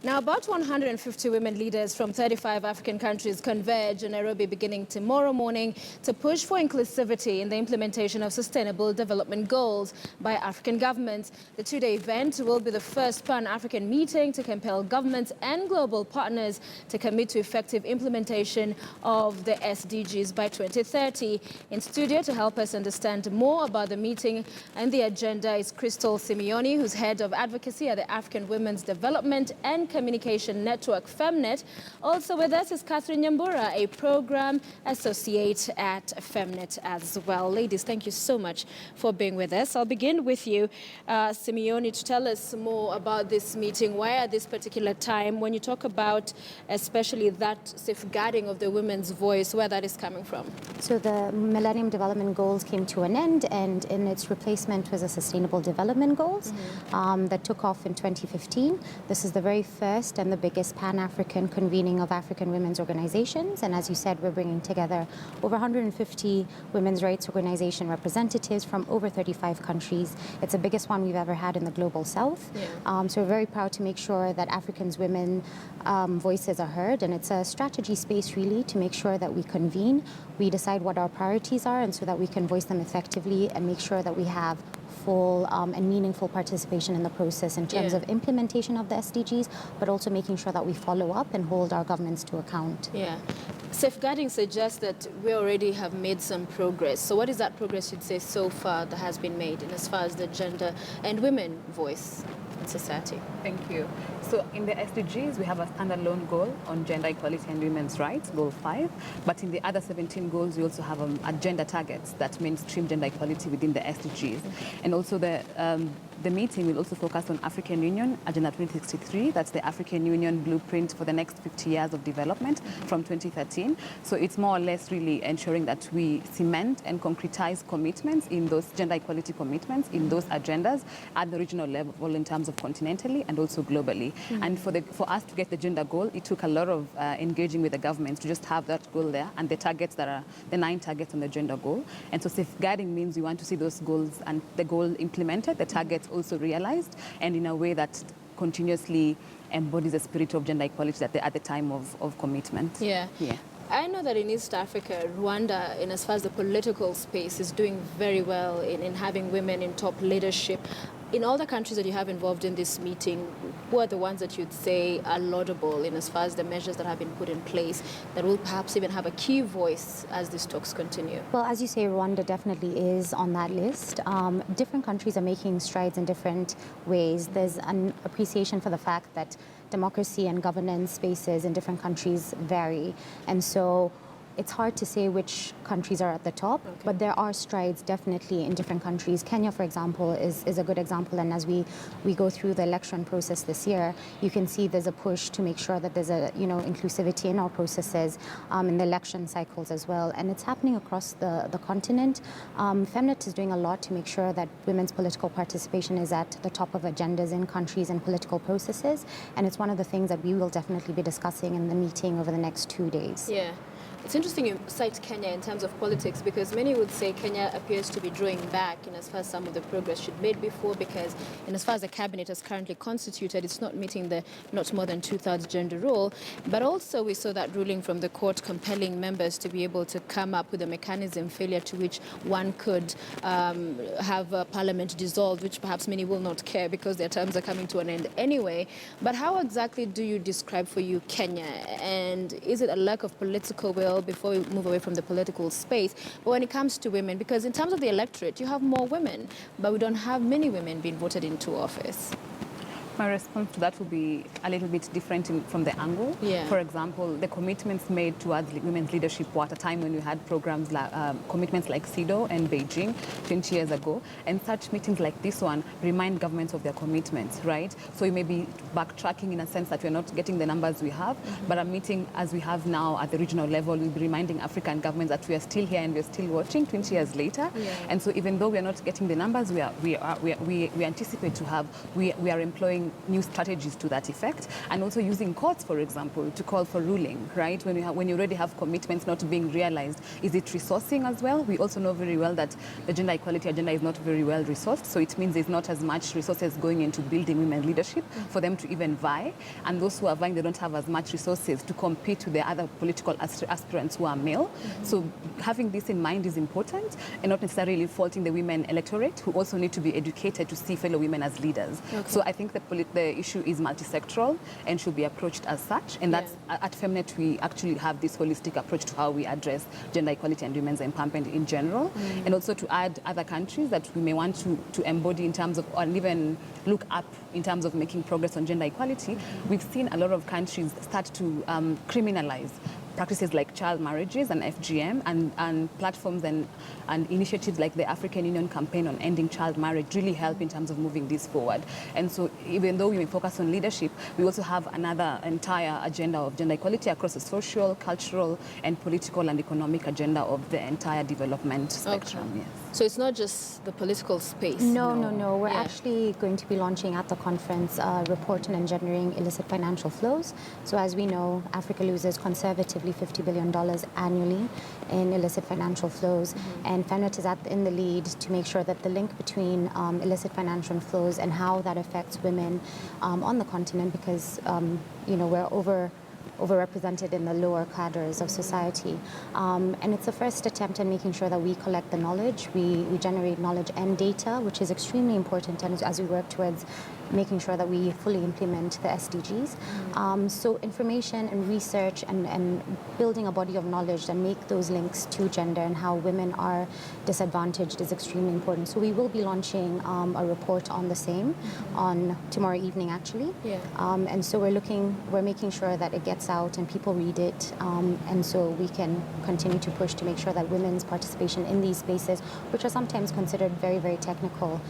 Now, about 150 women leaders from 35 African countries converge in Nairobi beginning tomorrow morning to push for inclusivity in the implementation of sustainable development goals by African governments. The two-day event will be the first Pan-African meeting to compel governments and global partners to commit to effective implementation of the SDGs by 2030. In studio to help us understand more about the meeting and the agenda is Crystal Simeoni, who's head of advocacy at the African Women's Development and Communication Network, FEMNET. Also with us is Catherine Nyambura, a program associate at FEMNET as well. Ladies, thank you so much for being with us. I'll begin with you, Simeoni, to tell us more about this meeting. Why at this particular time, when you talk about especially that safeguarding of the women's voice, where that is coming from? So the Millennium Development Goals came to an end, and in its replacement was a Sustainable Development Goals that took off in 2015. This is the very first and the biggest Pan-African convening of African women's organizations. And as you said, we're bringing together over 150 women's rights organization representatives from over 35 countries. It's the biggest one we've ever had in the Global South. Yeah. So we're very proud to make sure that Africans' women voices are heard. And it's a strategy space, really, to make sure that we convene, we decide what our priorities are, and so that we can voice them effectively and make sure that we have full and meaningful participation in the process in terms of implementation of the SDGs, but also making sure that we follow up and hold our governments to account. Yeah. Safeguarding suggests that we already have made some progress. So what is that progress you'd say so far that has been made in as far as the gender and women voice in society? Thank you. So in the SDGs, we have a standalone goal on gender equality and women's rights, Goal 5. But in the other 17 goals, we also have agenda targets that mainstream gender equality within the SDGs. And also the meeting will also focus on African Union, Agenda 2063. That's the African Union blueprint for the next 50 years of development from 2013. So it's more or less really ensuring that we cement and concretize commitments in those gender equality commitments in those agendas at the regional level in terms of continentally and also globally. And for us to get the gender goal, it took a lot of engaging with the governments to just have that goal there and the targets that are the 9 targets on the gender goal. And so safeguarding means we want to see those goals and the goal implemented, the targets also realized, and in a way that continuously embodies the spirit of gender equality at the time of commitment. Yeah. I know that in East Africa, Rwanda, in as far as the political space, is doing very well in having women in top leadership. In all the countries that you have involved in this meeting, who are the ones that you'd say are laudable in as far as the measures that have been put in place that will perhaps even have a key voice as these talks continue? Well, as you say, Rwanda definitely is on that list. Different countries are making strides in different ways. There's an appreciation for the fact that democracy and governance spaces in different countries vary. And so it's hard to say which countries are at the top, but there are strides definitely in different countries. Kenya, for example, is a good example. And as we go through the election process this year, you can see there's a push to make sure that there's a inclusivity in our processes in the election cycles as well. And it's happening across the continent. FEMNET is doing a lot to make sure that women's political participation is at the top of agendas in countries and political processes. And it's one of the things that we will definitely be discussing in the meeting over the next 2 days. Yeah. It's interesting you cite Kenya in terms of politics, because many would say Kenya appears to be drawing back in as far as some of the progress she'd made before, because in as far as the cabinet is currently constituted, it's not meeting the not more than 2/3 gender rule. But also we saw that ruling from the court compelling members to be able to come up with a mechanism, failure to which one could have parliament dissolved, which perhaps many will not care because their terms are coming to an end anyway. But how exactly do you describe for you Kenya? And is it a lack of political will before we move away from the political space? But when it comes to women, because in terms of the electorate, you have more women, but we don't have many women being voted into office. My response to that will be a little bit different from the angle. Yeah. For example, the commitments made towards women's leadership were at a time when we had programs like commitments like CEDAW and Beijing 20 years ago. And such meetings like this one remind governments of their commitments, right? So you may be backtracking in a sense that we're not getting the numbers we have, but a meeting as we have now at the regional level will be reminding African governments that we are still here and we're still watching 20 years later. Yeah. And so even though we are not getting the numbers we anticipate to have, we are employing new strategies to that effect, and also using courts, for example, to call for ruling, right? When you already have commitments not being realized, is it resourcing as well? We also know very well that the gender equality agenda is not very well resourced, so it means there's not as much resources going into building women leadership for them to even vie, and those who are vying, they don't have as much resources to compete with the other political aspirants who are male. So having this in mind is important, and not necessarily faulting the women electorate, who also need to be educated to see fellow women as leaders. Okay. So I think the issue is multisectoral and should be approached as such, and that's at Femnet we actually have this holistic approach to how we address gender equality and women's empowerment in general, and also to add other countries that we may want to embody in terms of, or even look up in terms of making progress on gender equality. We've seen a lot of countries start to criminalize practices like child marriages and FGM, and platforms and initiatives like the African Union campaign on ending child marriage really help in terms of moving this forward. And so even though we may focus on leadership, we also have another entire agenda of gender equality across the social, cultural, and political and economic agenda of the entire development spectrum. Okay. Yes. So it's not just the political space. No. We're actually going to be launching at the conference a report on engendering illicit financial flows. So as we know, Africa loses conservatively $50 billion annually in illicit financial flows. And Femnet is in the lead to make sure that the link between illicit financial flows and how that affects women on the continent, because we're overrepresented in the lower cadres of society. And it's the first attempt at making sure that we collect the knowledge, we generate knowledge and data, which is extremely important as we work towards making sure that we fully implement the SDGs. So information and research and building a body of knowledge that make those links to gender and how women are disadvantaged is extremely important. So we will be launching a report on the same on tomorrow evening, actually. Yeah. And so we're making sure that it gets out and people read it, and so we can continue to push to make sure that women's participation in these spaces, which are sometimes considered very, very technical,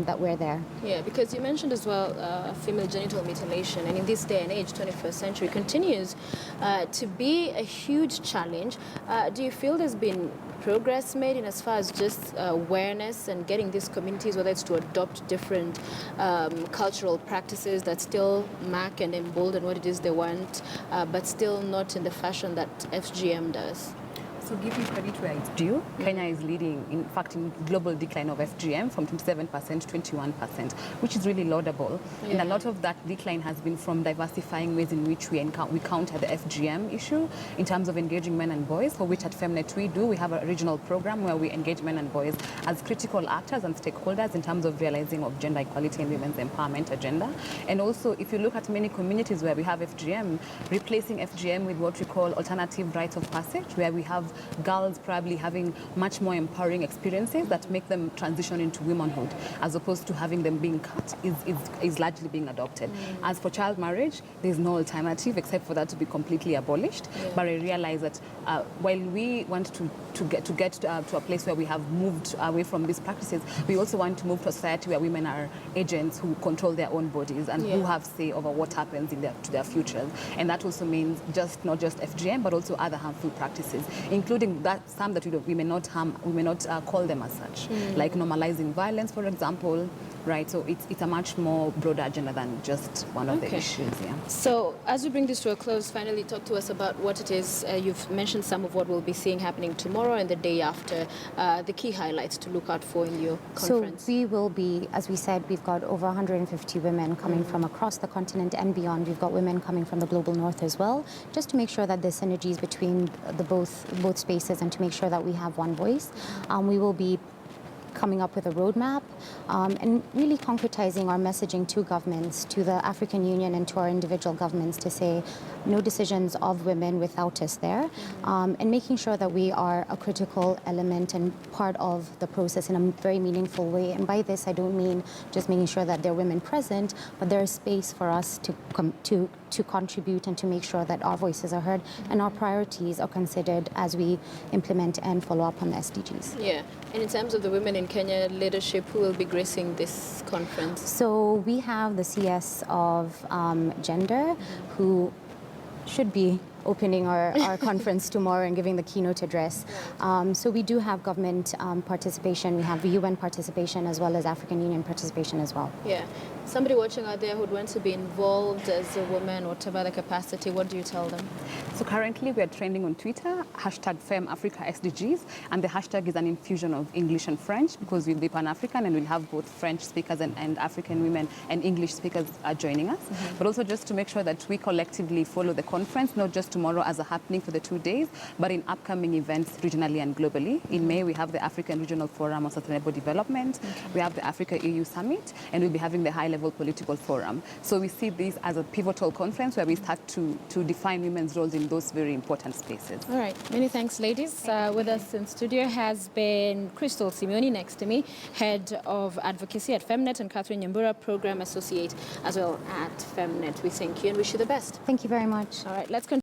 that we're there. Yeah, because you mentioned as well female genital mutilation, and in this day and age, 21st century, continues to be a huge challenge. Do you feel there's been progress made in as far as just awareness and getting these communities, whether it's to adopt different cultural practices that still mark and embolden what it is they want, but still not in the fashion that FGM does? So giving credit where it's due, Kenya is leading, in fact, in global decline of FGM from 27% to 21%, which is really laudable. Yeah. And a lot of that decline has been from diversifying ways in which we counter the FGM issue in terms of engaging men and boys, for which at Femnet we do. We have a regional program where we engage men and boys as critical actors and stakeholders in terms of realizing of gender equality and women's empowerment agenda. And also, if you look at many communities where we have FGM, replacing FGM with what we call alternative rites of passage, where we have girls probably having much more empowering experiences that make them transition into womanhood, as opposed to having them being cut, is largely being adopted. As for child marriage, there's no alternative except for that to be completely abolished. But I realize that while we want to get to a place where we have moved away from these practices, we also want to move to a society where women are agents who control their own bodies and who have say over what happens to their futures. And that also means not just FGM, but also other harmful practices, including that some that we may not call them as such, like normalizing violence, for example. Right, so it's a much more broader agenda than just one of the issues. Yeah. So as we bring this to a close, finally talk to us about what it is. You've mentioned some of what we'll be seeing happening tomorrow and the day after, the key highlights to look out for in your conference. So we will be, as we said, we've got over 150 women coming from across the continent and beyond. We've got women coming from the global north as well, just to make sure that there's synergies between the both spaces and to make sure that we have one voice. We will be coming up with a roadmap and really concretizing our messaging to governments, to the African Union and to our individual governments, to say no decisions of women without us there, and making sure that we are a critical element and part of the process in a very meaningful way. And by this, I don't mean just making sure that there are women present, but there is space for us to contribute and to make sure that our voices are heard and our priorities are considered as we implement and follow up on the SDGs. Yeah, and in terms of the women in Kenya leadership, who will be gracing this conference? So we have the CS of Gender, who should be opening our conference tomorrow and giving the keynote address. So we do have government participation, we have UN participation as well as African Union participation as well. Yeah. Somebody watching out there who'd want to be involved as a woman, whatever the capacity, what do you tell them? So currently we are trending on Twitter, hashtag #FemAfricaSDGs, and the hashtag is an infusion of English and French because we'll be Pan-African and we'll have both French speakers and African women and English speakers are joining us. But also just to make sure that we collectively follow the conference, not just tomorrow as a happening for the 2 days, but in upcoming events regionally and globally. In May, we have the African Regional Forum on Sustainable Development. We have the Africa-EU Summit, and we'll be having the high-level political forum. So we see this as a pivotal conference where we start to define women's roles in those very important spaces. All right. Many thanks, ladies. With us in studio has been Crystal Simeoni next to me, Head of Advocacy at Femnet, and Catherine Nyambura, Program Associate as well at Femnet. We thank you and wish you the best. Thank you very much. All right. Let's continue.